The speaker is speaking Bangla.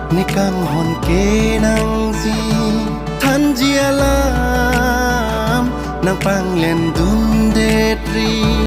nikang hon ke nang si than jialam nang pang len dun de tri